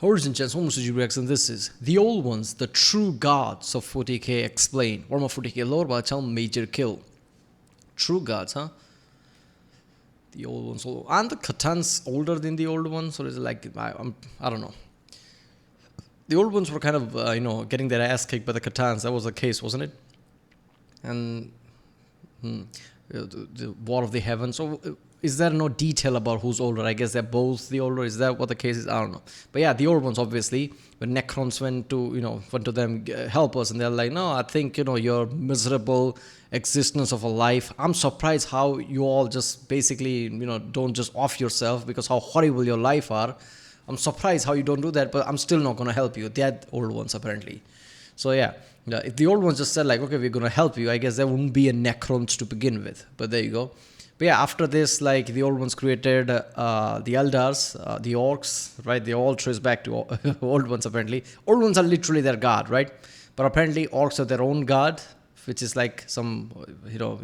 Origin Chance, Homo Reaction. This is the old ones, the true gods of 40k explained. Warhammer 40k lore by channel Major Kill. True gods, huh? The old ones. Aren't the Catans older than the old ones, or is it like I don't know? The old ones were kind of getting their ass kicked by the Catans. That was the case, wasn't it? And the War of the Heavens. So is there no detail about who's older? I guess they're both the older. Is that what the case is? I don't know. But yeah, the old ones, obviously, when Necrons went to them, help us, and they're like, no, I think, your miserable existence of a life. I'm surprised how you all just basically, don't just off yourself because how horrible your life are. I'm surprised how you don't do that, but I'm still not going to help you. They're old ones, apparently. So yeah, if the old ones just said like, okay, we're going to help you, I guess there wouldn't be a Necrons to begin with. But there you go. But yeah, after this, like, the old ones created the Eldars, the Orcs, right? They all trace back to old ones, apparently. Old ones are literally their god, right? But apparently Orcs are their own god, which is like some,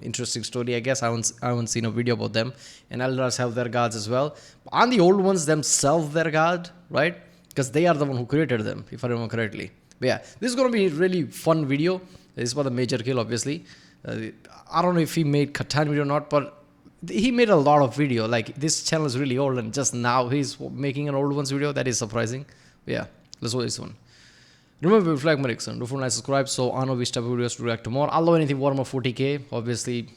interesting story, I guess. I haven't seen a video about them. And Eldars have their gods as well. Aren't the old ones themselves their god, right? Because they are the one who created them, if I remember correctly. But yeah, this is going to be a really fun video. This is for the Major Kill, obviously. I don't know if he made Catan video or not, but he made a lot of video. Like, this channel is really old, and just now he's making an old ones video. That is surprising. But yeah, let's watch this one. Remember, if you like my reaction, don't forget to subscribe so I know which type of videos to react to more. I'll love anything Warhammer 40k. Obviously,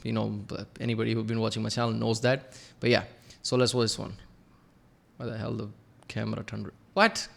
anybody who's been watching my channel knows that. But yeah, so let's watch this one. Why the hell the camera turned? What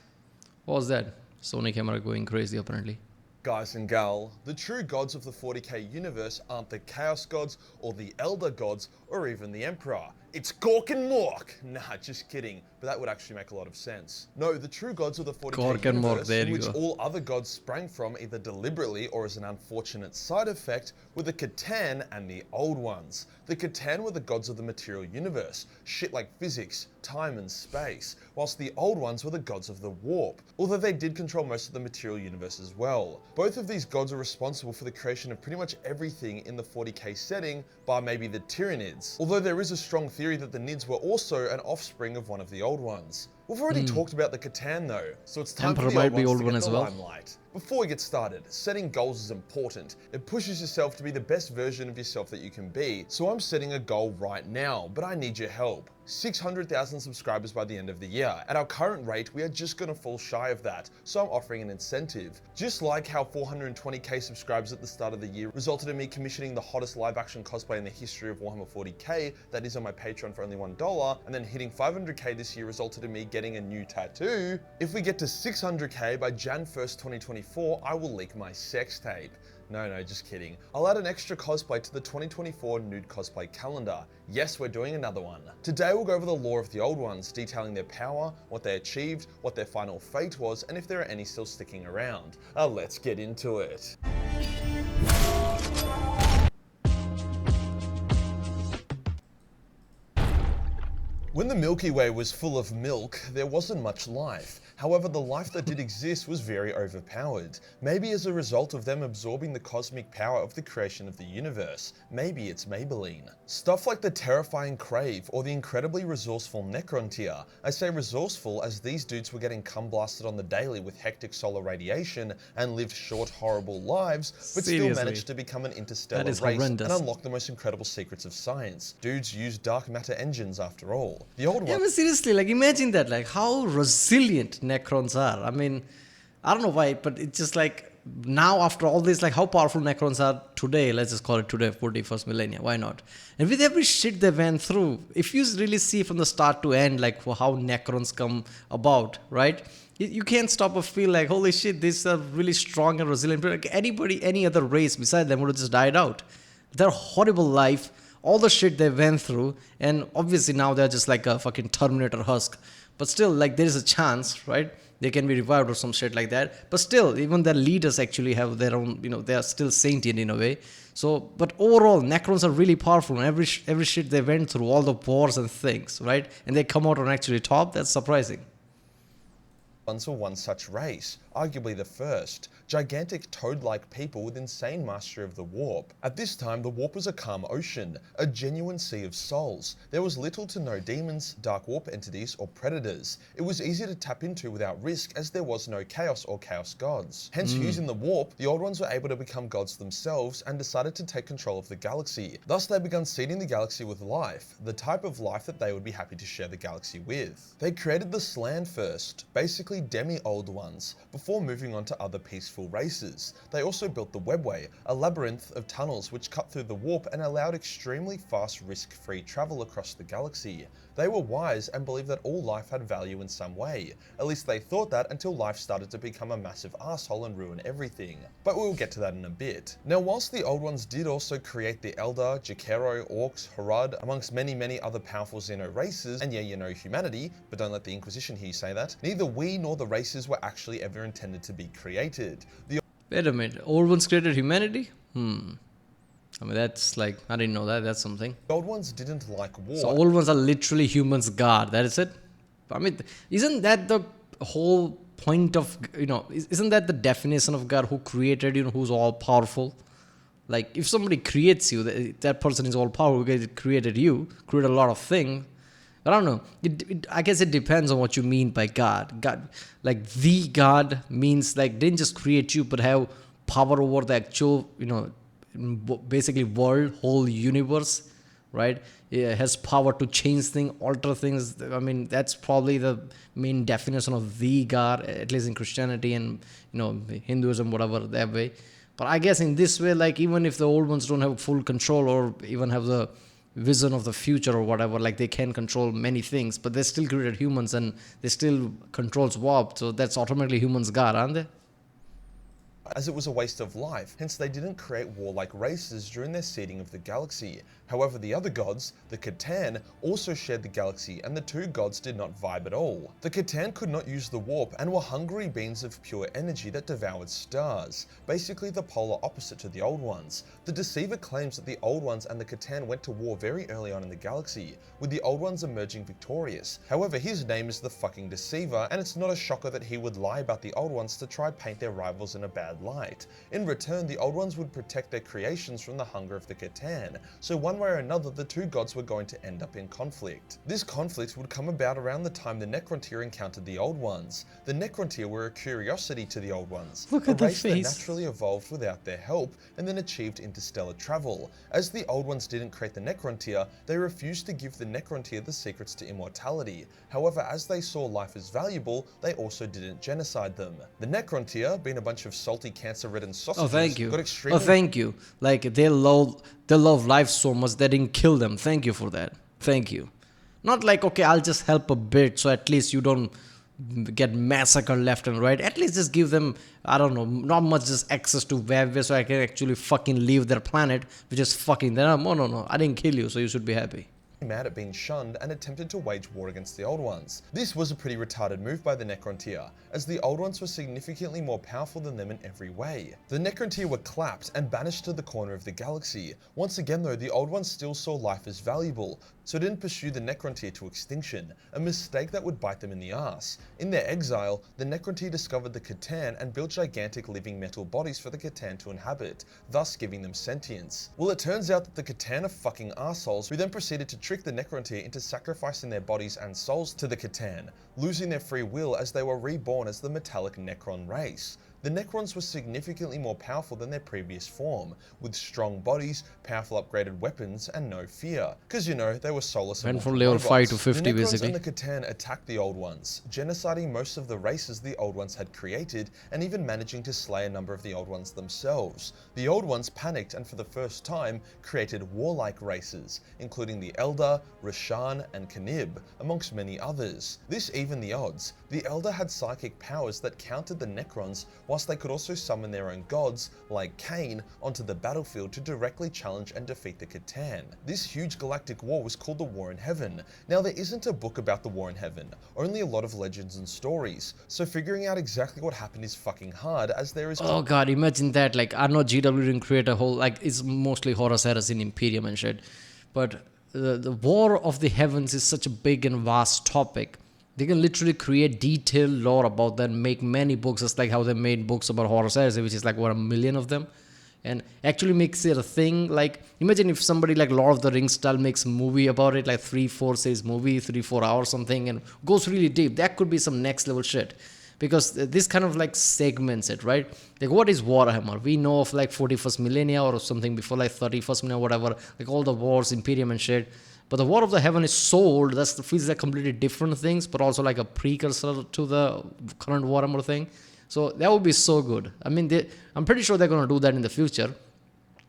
was that? Sony camera going crazy, apparently. Guys and gal, the true gods of the 40k universe aren't the Chaos gods or the Elder gods or even the Emperor. It's Gork and Mork! Nah, just kidding, but that would actually make a lot of sense. No, the true gods of the 40k universe, in which all other gods sprang from either deliberately or as an unfortunate side effect, were the Catan and the Old Ones. The Catan were the gods of the material universe, shit like physics, time and space, whilst the Old Ones were the gods of the warp, although they did control most of the material universe as well. Both of these gods are responsible for the creation of pretty much everything in the 40k setting, bar maybe the Tyranids, although there is a strong theory that the Nids were also an offspring of one of the Old Ones. We've already talked about the Catan though, so it's time for the Old Ones to get the limelight. Before we get started, setting goals is important. It pushes yourself to be the best version of yourself that you can be, so I'm setting a goal right now, but I need your help. 600,000 subscribers by the end of the year. At our current rate, we are just gonna fall shy of that, so I'm offering an incentive. Just like how 420k subscribers at the start of the year resulted in me commissioning the hottest live action cosplay in the history of Warhammer 40k, that is on my Patreon for only $1, and then hitting 500k this year resulted in me getting a new tattoo. If we get to 600k by Jan 1st, 2024, I will leak my sex tape. No, just kidding. I'll add an extra cosplay to the 2024 nude cosplay calendar. Yes, we're doing another one. Today we'll go over the lore of the Old Ones, detailing their power, what they achieved, what their final fate was, and if there are any still sticking around. Let's get into it. When the Milky Way was full of milk, there wasn't much life. However, the life that did exist was very overpowered. Maybe as a result of them absorbing the cosmic power of the creation of the universe. Maybe it's Maybelline. Stuff like the terrifying Crave or the incredibly resourceful Necron tier. I say resourceful as these dudes were getting cum blasted on the daily with hectic solar radiation and lived short, horrible lives, but still managed to become an interstellar race and unlock the most incredible secrets of science. Dudes use dark matter engines after all. The old one. Yeah, but seriously, like, imagine that, like, how resilient Necrons are. I mean, I don't know why, but it's just like, now after all this, like, how powerful Necrons are today, let's just call it today, 41st millennia, why not? And with every shit they went through, if you really see from the start to end, like, how Necrons come about, right? You can't stop but feel like, holy shit, these are really strong and resilient. Like, anybody, any other race beside them would have just died out. Their horrible life, all the shit they went through, and obviously now they're just like a fucking Terminator husk. But still, like, there is a chance, right? They can be revived or some shit like that. But still, even their leaders actually have their own, they are still sentient in a way. So, but overall, Necrons are really powerful. And every shit they went through, all the wars and things, right? And they come out on actually top. That's surprising. Ones were one such race, arguably the first, gigantic toad-like people with insane mastery of the warp. At this time, the warp was a calm ocean, a genuine sea of souls. There was little to no demons, dark warp entities, or predators. It was easy to tap into without risk as there was no chaos or chaos gods. Hence, using the warp, the Old Ones were able to become gods themselves and decided to take control of the galaxy. Thus, they began seeding the galaxy with life, the type of life that they would be happy to share the galaxy with. They created the Slan first, basically demi-old ones, before moving on to other peaceful races. They also built the Webway, a labyrinth of tunnels which cut through the warp and allowed extremely fast risk-free travel across the galaxy. They were wise and believed that all life had value in some way. At least they thought that until life started to become a massive asshole and ruin everything. But we'll get to that in a bit. Now, whilst the Old Ones did also create the Eldar, Jakero, Orcs, Harad, amongst many other powerful Xeno races, and yeah, you know, humanity, but don't let the Inquisition hear you say that, neither we nor the races were actually ever intended to be created. Wait a minute. Old Ones created humanity? I mean, that's like, I didn't know that. That's something. The Old Ones didn't like war. So Old Ones are literally humans' God. That is it? I mean, isn't that the whole point of, isn't that the definition of God who created, who's all powerful? Like, if somebody creates you, that person is all powerful because it created you, created a lot of things. I don't know. I guess it depends on what you mean by God. God, like the God means like didn't just create you, but have power over the actual, basically world, whole universe, right? It has power to change things, alter things. I mean, that's probably the main definition of the God, at least in Christianity and Hinduism, whatever that way. But I guess in this way, like even if the Old Ones don't have full control or even have the vision of the future or whatever, like they can control many things, but they still created humans and they still controls warp, so that's automatically humans' God, aren't they? As it was a waste of life, hence they didn't create warlike races during their seeding of the galaxy. However, the other gods, the Catan, also shared the galaxy and the two gods did not vibe at all. The Catan could not use the warp and were hungry beings of pure energy that devoured stars, basically the polar opposite to the Old Ones. The Deceiver claims that the Old Ones and the Catan went to war very early on in the galaxy, with the Old Ones emerging victorious. However, his name is the fucking Deceiver, and it's not a shocker that he would lie about the Old Ones to try paint their rivals in a bad light. In return, the Old Ones would protect their creations from the hunger of the Catan, so one way or another the two gods were going to end up in conflict. This conflict would come about around the time the Necrontyr encountered the Old Ones. The Necrontyr were a curiosity to the Old Ones, Look a at the race that face. naturally evolved without their help and then achieved interstellar travel. As the Old Ones didn't create the Necrontyr, they refused to give the Necrontyr the secrets to immortality. However, as they saw life as valuable, they also didn't genocide them. The Necrontyr, being a bunch of salty cancer-ridden sausages, Oh, thank you. got extremely... Oh, thank you. Like they love life so much they didn't kill them. Thank you for that. Thank you. Not like, okay, I'll just help a bit so at least you don't get massacred left and right. At least just give them, I don't know, not much just access to web so I can actually fucking leave their planet, which is fucking them. Oh, no, I didn't kill you, so you should be happy. Mad at being shunned and attempted to wage war against the Old Ones. This was a pretty retarded move by the Necrontyr, as the Old Ones were significantly more powerful than them in every way. The Necrontyr were clapped and banished to the corner of the galaxy. Once again though, the Old Ones still saw life as valuable, so didn't pursue the Necrontyr to extinction, a mistake that would bite them in the ass. In their exile, the Necrontyr discovered the Catan and built gigantic living metal bodies for the Catan to inhabit, thus giving them sentience. Well, it turns out that the Catan are fucking assholes, who then proceeded to trick the Necrontyr into sacrificing their bodies and souls to the Catan, losing their free will as they were reborn as the metallic Necron race. The Necrons were significantly more powerful than their previous form, with strong bodies, powerful upgraded weapons, and no fear. Cause they were soulless and Went from mortal level 5 robots. to 50 the Necrons basically. and the Catan attacked the Old Ones, genociding most of the races the Old Ones had created, and even managing to slay a number of the Old Ones themselves. The Old Ones panicked and for the first time created warlike races, including the Eldar, Rashan, and Kanib, amongst many others. This evened the odds. The Eldar had psychic powers that countered the Necrons, whilst they could also summon their own gods, like Cain, onto the battlefield to directly challenge and defeat the Catan. This huge galactic war was called the War in Heaven. Now, there isn't a book about the War in Heaven, only a lot of legends and stories, so figuring out exactly what happened is fucking hard, as there is... Oh god, imagine that. Like, I know GW didn't create a whole, like, it's mostly Horus Heresy in Imperium and shit, but the War of the Heavens is such a big and vast topic They can literally create detailed lore about that, make many books, just like how they made books about Horus Heresy, which is like what, 1 million of them, and actually makes it a thing. Like imagine if somebody like Lord of the Rings style makes a movie about it, like 3-4 series movie, 3-4 hours something, and goes really deep. That could be some next level shit, because this kind of like segments it, right? Like what is Warhammer? We know of like 41st millennia or something before, like 31st millennia, whatever, like all the wars, Imperium and shit. But the War of the Heaven is sold. That feels like completely different things, but also like a precursor to the current Warhammer thing. So that would be so good. I mean, I'm pretty sure they're going to do that in the future,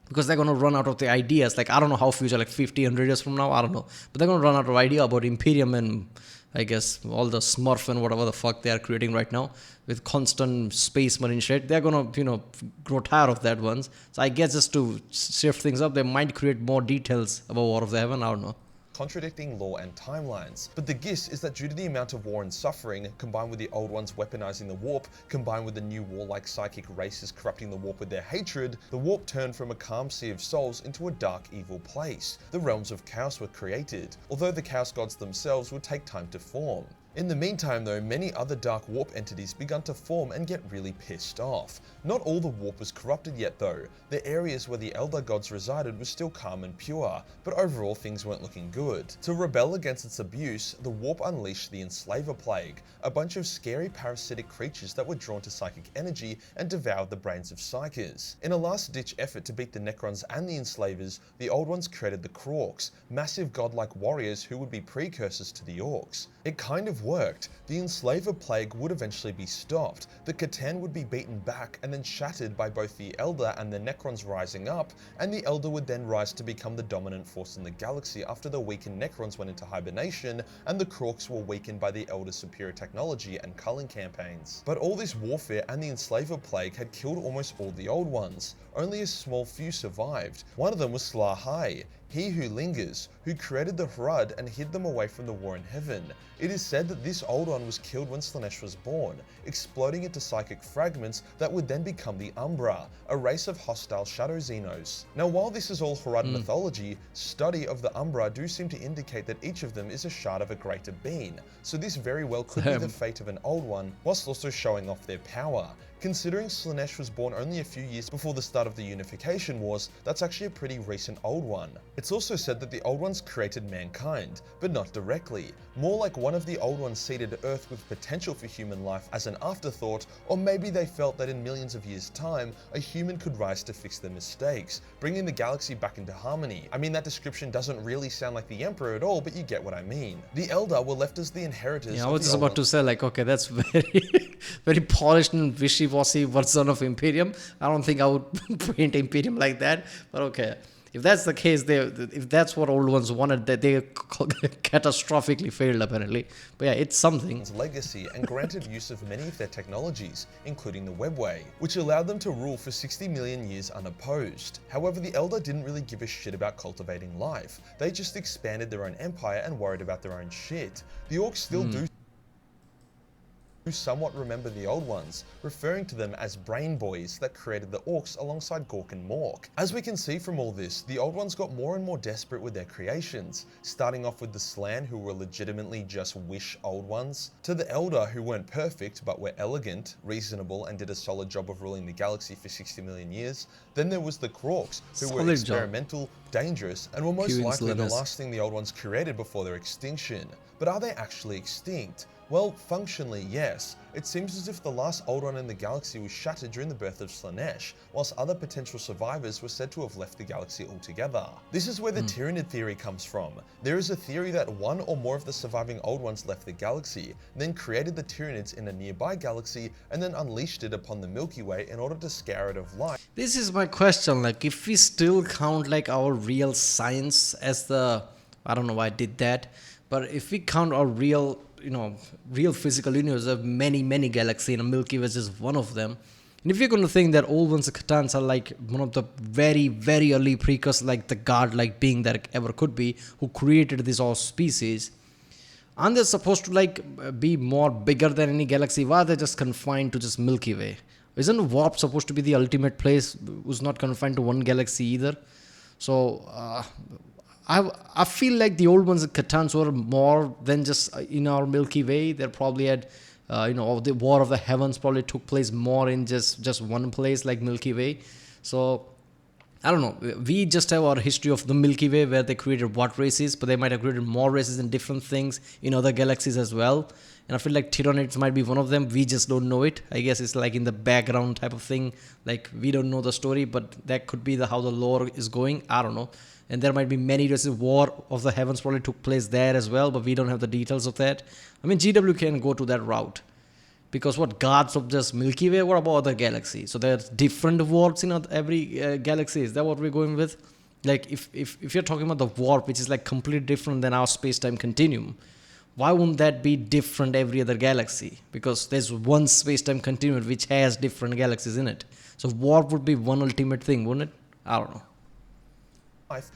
because they're going to run out of the ideas. Like, I don't know how future, like 50, 100 years from now, I don't know. But they're going to run out of idea about Imperium and, I guess, all the Smurf and whatever the fuck they are creating right now with constant space marine shit. They're going to, grow tired of that once. So I guess just to shift things up, they might create more details about War of the Heaven. I don't know. Contradicting lore and timelines. But the gist is that due to the amount of war and suffering, combined with the old ones weaponizing the warp, combined with the new warlike psychic races corrupting the warp with their hatred, the warp turned from a calm sea of souls into a dark evil place. The realms of chaos were created, although the chaos gods themselves would take time to form. In the meantime though, many other dark warp entities begun to form and get really pissed off. Not all the warp was corrupted yet though. The areas where the elder gods resided were still calm and pure, but overall things weren't looking good. To rebel against its abuse, the warp unleashed the Enslaver Plague, a bunch of scary parasitic creatures that were drawn to psychic energy and devoured the brains of psykers. In a last-ditch effort to beat the Necrons and the Enslavers, the Old Ones created the Krorks, massive godlike warriors who would be precursors to the Orcs. It kind of worked. The Enslaver Plague would eventually be stopped, the Catan would be beaten back and then shattered by both the Elder and the Necrons rising up, and the Elder would then rise to become the dominant force in the galaxy after the weakened Necrons went into hibernation, and the Krorks were weakened by the Elder's superior technology and culling campaigns. But all this warfare and the Enslaver Plague had killed almost all the Old Ones. Only a small few survived. One of them was Slahai, he who lingers, who created the Hrud and hid them away from the war in heaven. It is said that this Old One was killed when Slaanesh was born, exploding into psychic fragments that would then become the Umbra, a race of hostile Shadow Xenos. Now while this is all Hrud mythology, study of the Umbra do seem to indicate that each of them is a shard of a greater being, so this very well could be the fate of an Old One, whilst also showing off their power. Considering Slaanesh was born only a few years before the start of the Unification Wars, that's actually a pretty recent Old One. It's also said that the Old Ones created mankind, but not directly. More like one of the Old Ones seeded Earth with potential for human life as an afterthought, or maybe they felt that in millions of years' time, a human could rise to fix their mistakes, bringing the galaxy back into harmony. I mean, that description doesn't really sound like the Emperor at all, but you get what I mean. The Elder were left as the inheritors. Yeah, I was just about to say, like, okay, that's very, very polished and wishy-washy version of Imperium. I don't think I would paint Imperium like that, but okay. If that's the case, if that's what Old Ones wanted, that they catastrophically failed apparently. But yeah, it's something. Legacy and granted use of many of their technologies, including the Webway, which allowed them to rule for 60 million years unopposed. However, the Elder didn't really give a shit about cultivating life. They just expanded their own empire and worried about their own shit. The Orcs still do somewhat remember the Old Ones, referring to them as brain boys that created the Orcs alongside Gork and Mork. As we can see from all this, the Old Ones got more and more desperate with their creations, starting off with the Slan, who were legitimately just wish Old Ones, to the Elder, who weren't perfect but were elegant, reasonable, and did a solid job of ruling the galaxy for 60 million years. Then there was the Krorks, who were experimental, dangerous, and were most likely the last thing the Old Ones created before their extinction. But are they actually extinct? Well, functionally, yes. It seems as if the last Old One in the galaxy was shattered during the birth of Slaanesh, whilst other potential survivors were said to have left the galaxy altogether. This is where the Tyranid theory comes from. There is a theory that one or more of the surviving Old Ones left the galaxy, then created the Tyranids in a nearby galaxy, and then unleashed it upon the Milky Way in order to scour it of light. This is my question, like, if we still count like our real science as the, I don't know why I did that, but if we count our real physical universe of many galaxies, and a Milky Way is just one of them. And if you're going to think that Old Ones and Catans are like one of the very early precursors, like the god-like being that ever could be, who created this all species, aren't they supposed to like be more bigger than any galaxy? Why are they just confined to just Milky Way? Isn't Warp supposed to be the ultimate place, who's not confined to one galaxy either? So I feel like the old ones at Catans were more than just in our Milky Way. They probably had, the War of the Heavens probably took place more in just one place like Milky Way. So I don't know. We just have our history of the Milky Way where they created what races, but they might have created more races and different things in other galaxies as well. And I feel like Tyranids might be one of them. We just don't know it. I guess it's like in the background type of thing. Like we don't know the story, but that could be how the lore is going. I don't know. And there might be many races. War of the Heavens probably took place there as well, but we don't have the details of that. I mean, GW can go to that route. Because what gods of just Milky Way, what about other galaxies? So there's different warps in every galaxy. Is that what we're going with? Like if you're talking about the warp, which is like completely different than our space-time continuum, why wouldn't that be different every other galaxy? Because there's one space-time continuum which has different galaxies in it. So warp would be one ultimate thing, wouldn't it? I don't know.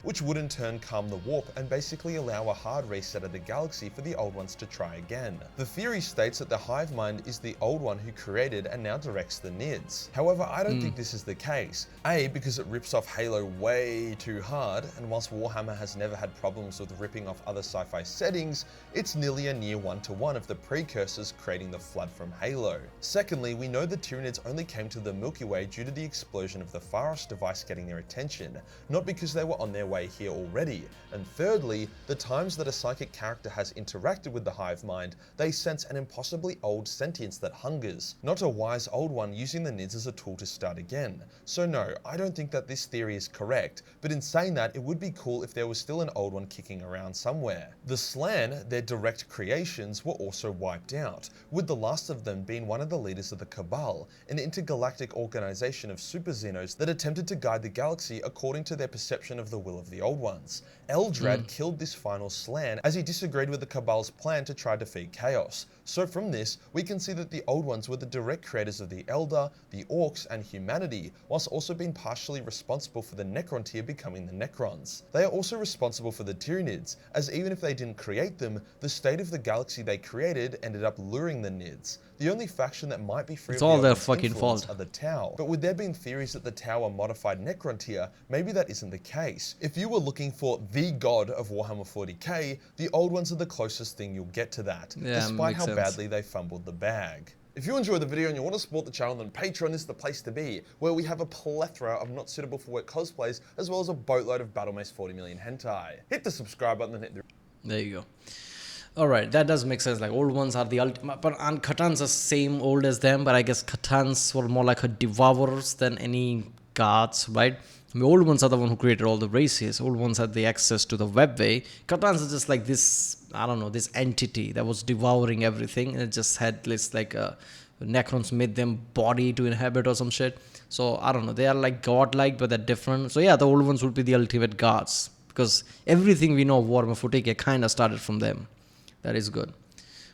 Which would in turn calm the warp and basically allow a hard reset of the galaxy for the old ones to try again. The theory states that the hive mind is the old one who created and now directs the Nids. However, I don't think this is the case. A, because it rips off Halo way too hard, and whilst Warhammer has never had problems with ripping off other sci-fi settings, it's nearly a near one-to-one of the precursors creating the Flood from Halo. Secondly, we know the Tyranids only came to the Milky Way due to the explosion of the Pharos device getting their attention, not because they were on their way here already. And thirdly, the times that a psychic character has interacted with the hive mind, they sense an impossibly old sentience that hungers, not a wise old one using the Nids as a tool to start again. So no, I don't think that this theory is correct, but in saying that, it would be cool if there was still an old one kicking around somewhere. The Slann, their direct creations, were also wiped out, with the last of them being one of the leaders of the Cabal, an intergalactic organization of super Xenos that attempted to guide the galaxy according to their perception of the will of the old ones. Eldrad killed this final Slann as he disagreed with the Cabal's plan to try to defeat Chaos. So from this, we can see that the old ones were the direct creators of the Elder, the Orcs, and humanity, whilst also being partially responsible for the Necron tier becoming the Necrons. They are also responsible for the Tyranids, as even if they didn't create them, the state of the galaxy they created ended up luring the Nids. The only faction that might be free It's of all the their Elder's fucking influence fault. are the Tau. But with there being theories that the Tau are modified Necron tier, maybe that isn't the case. If you were looking for the god of Warhammer 40k, the old ones are the closest thing you'll get to that, Yeah, despite makes how sense. badly they fumbled the bag. If you enjoyed the video and you want to support the channel, then Patreon is the place to be, where we have a plethora of not suitable for work cosplays, as well as a boatload of Battlemace 40 million hentai. Hit the subscribe button and hit the... There you go. All right, that does make sense. Like old ones are the ultimate, but and Catans are same old as them. But I guess Catans were more like a devourers than any gods, right? I mean, old ones are the one who created all the races. Old ones had the access to the webway. Catans are just like this, I don't know, this entity that was devouring everything, and it just had this like Necrons made them body to inhabit or some shit. So I don't know, they are like godlike, but they're different. So yeah, the old ones would be the ultimate gods because everything we know of Warhammer 40k kind of started from them. That is good.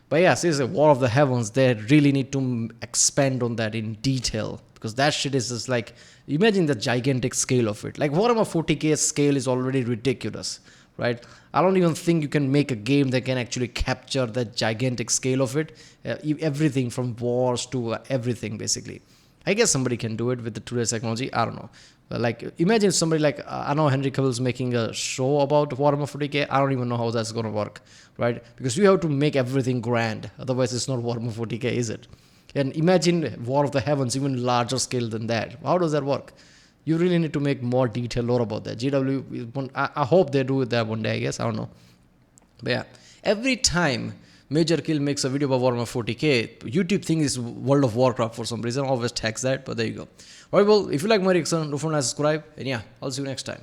But yeah, seriously, War of the Heavens, they really need to expand on that in detail because that shit is just like, imagine the gigantic scale of it. Like Warhammer 40k's scale is already ridiculous, right? I don't even think you can make a game that can actually capture the gigantic scale of it. Everything from wars to everything, basically. I guess somebody can do it with the today's technology. I don't know. But like, imagine somebody like, I know Henry Cavill's making a show about Warhammer 40k. I don't even know how that's going to work, right? Because you have to make everything grand. Otherwise, it's not Warhammer 40k, is it? And imagine War of the Heavens, even larger scale than that. How does that work? You really need to make more detailed lore about that. GW, I hope they do that one day, I guess. I don't know. But yeah, every time Major Kill makes a video about Warhammer 40k, YouTube thinks it's World of Warcraft for some reason. Always tags that, but there you go. Alright, well, if you like my reaction, don't forget to subscribe. And yeah, I'll see you next time.